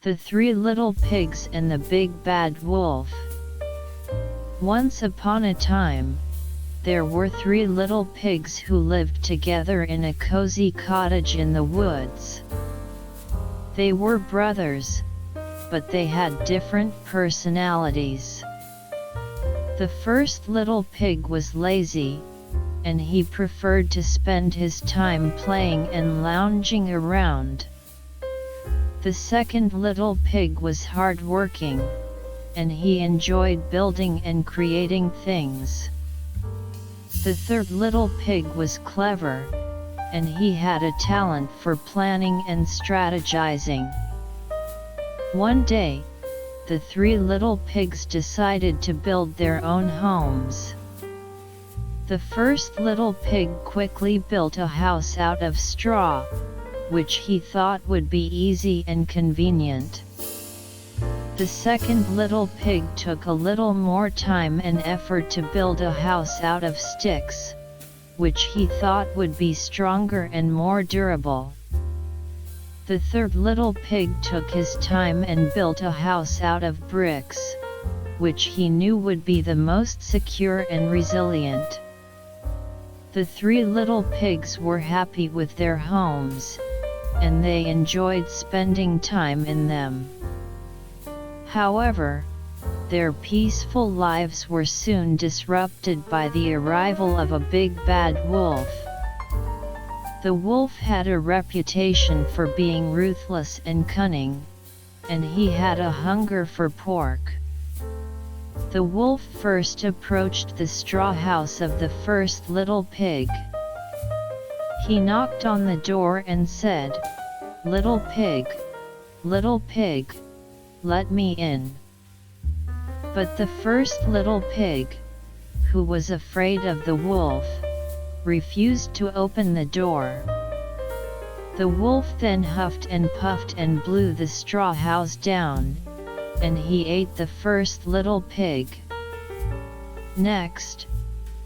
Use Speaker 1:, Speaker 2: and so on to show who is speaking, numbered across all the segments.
Speaker 1: The Three Little Pigs and the Big Bad Wolf. Once upon a time, there were three little pigs who lived together in a cozy cottage in the woods. They were brothers, but they had different personalities. The first little pig was lazy, and he preferred to spend his time playing and lounging around. The second little pig was hardworking, and he enjoyed building and creating things. The third little pig was clever, and he had a talent for planning and strategizing. One day, the three little pigs decided to build their own homes. The first little pig quickly built a house out of straw, which he thought would be easy and convenient. The second little pig took a little more time and effort to build a house out of sticks, which he thought would be stronger and more durable. The third little pig took his time and built a house out of bricks, which he knew would be the most secure and resilient. The three little pigs were happy with their homes, and they enjoyed spending time in them. However, their peaceful lives were soon disrupted by the arrival of a big bad wolf. The wolf had a reputation for being ruthless and cunning, and he had a hunger for pork. The wolf first approached the straw house of the first little pig. He knocked on the door and said, little pig, let me in." But the first little pig, who was afraid of the wolf, refused to open the door. The wolf then huffed and puffed and blew the straw house down, and he ate the first little pig. Next,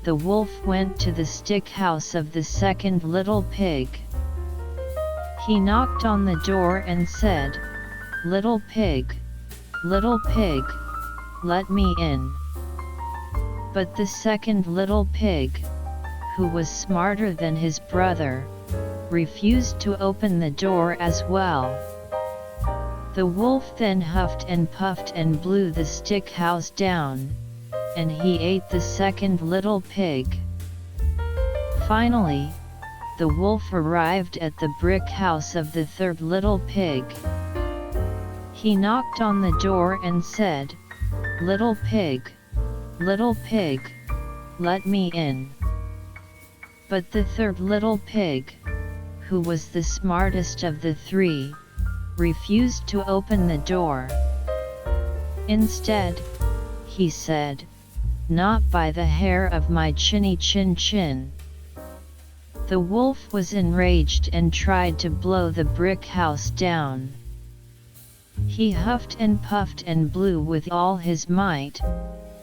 Speaker 1: the wolf went to the stick house of the second little pig. He knocked on the door and said, little pig, let me in." But the second little pig, who was smarter than his brother, refused to open the door as well. The wolf then huffed and puffed and blew the stick house down, and he ate the second little pig. Finally, the wolf arrived at the brick house of the third little pig. He knocked on the door and said, little pig, let me in." But the third little pig, who was the smartest of the three, refused to open the door. Instead, he said, "Not by the hair of my chinny chin chin." The wolf was enraged and tried to blow the brick house down. He huffed and puffed and blew with all his might,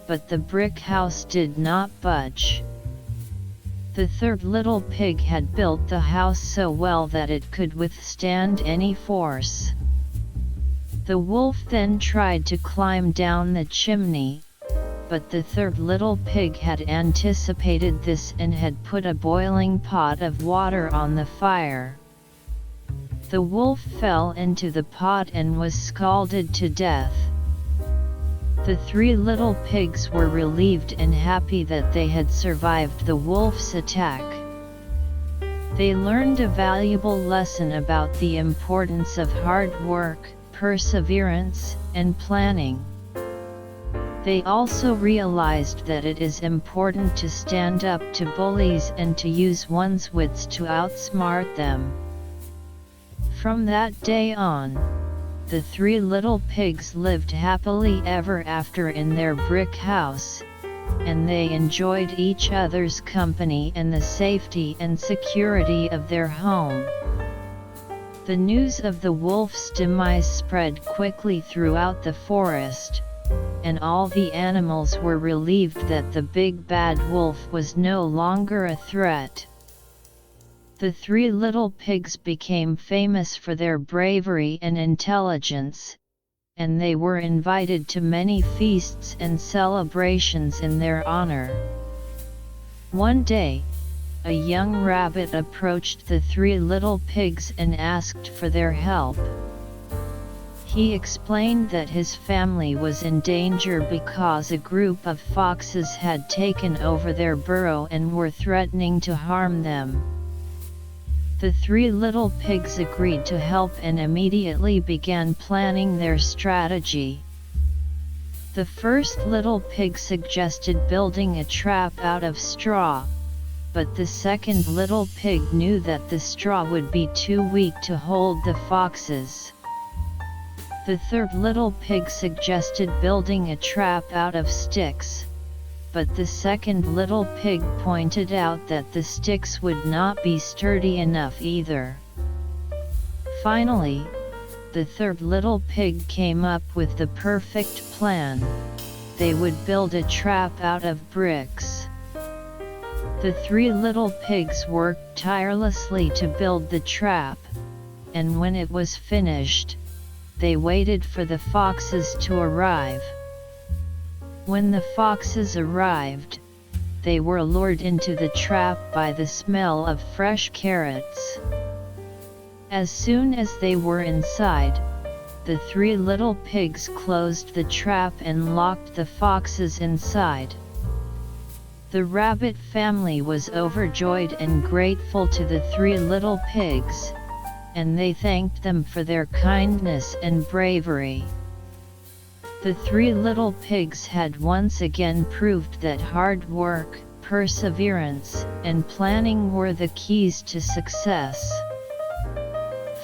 Speaker 1: but the brick house did not budge. The third little pig had built the house so well that it could withstand any force. The wolf then tried to climb down the chimney, but the third little pig had anticipated this and had put a boiling pot of water on the fire. The wolf fell into the pot and was scalded to death. The three little pigs were relieved and happy that they had survived the wolf's attack. They learned a valuable lesson about the importance of hard work, perseverance, and planning. They also realized that it is important to stand up to bullies and to use one's wits to outsmart them. From that day on, the three little pigs lived happily ever after in their brick house, and they enjoyed each other's company and the safety and security of their home. The news of the wolf's demise spread quickly throughout the forest, and all the animals were relieved that the big bad wolf was no longer a threat. The three little pigs became famous for their bravery and intelligence, and they were invited to many feasts and celebrations in their honor. One day, a young rabbit approached the 3 little pigs and asked for their help. He explained that his family was in danger because a group of foxes had taken over their burrow and were threatening to harm them. The 3 little pigs agreed to help and immediately began planning their strategy. The first little pig suggested building a trap out of straw, but the second little pig knew that the straw would be too weak to hold the foxes. The third little pig suggested building a trap out of sticks, but the second little pig pointed out that the sticks would not be sturdy enough either. Finally, the third little pig came up with the perfect plan. They would build a trap out of bricks. The 3 little pigs worked tirelessly to build the trap, and when it was finished, they waited for the foxes to arrive. When the foxes arrived, they were lured into the trap by the smell of fresh carrots. As soon as they were inside, the 3 little pigs closed the trap and locked the foxes inside. The rabbit family was overjoyed and grateful to the 3 little pigs, and they thanked them for their kindness and bravery. The 3 little pigs had once again proved that hard work, perseverance, and planning were the keys to success.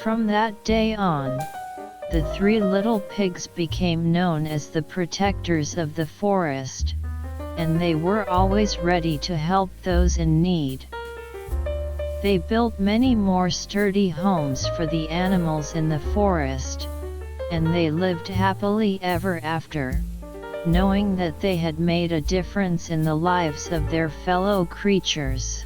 Speaker 1: From that day on, the 3 little pigs became known as the protectors of the forest, and they were always ready to help those in need. They built many more sturdy homes for the animals in the forest, and they lived happily ever after, knowing that they had made a difference in the lives of their fellow creatures.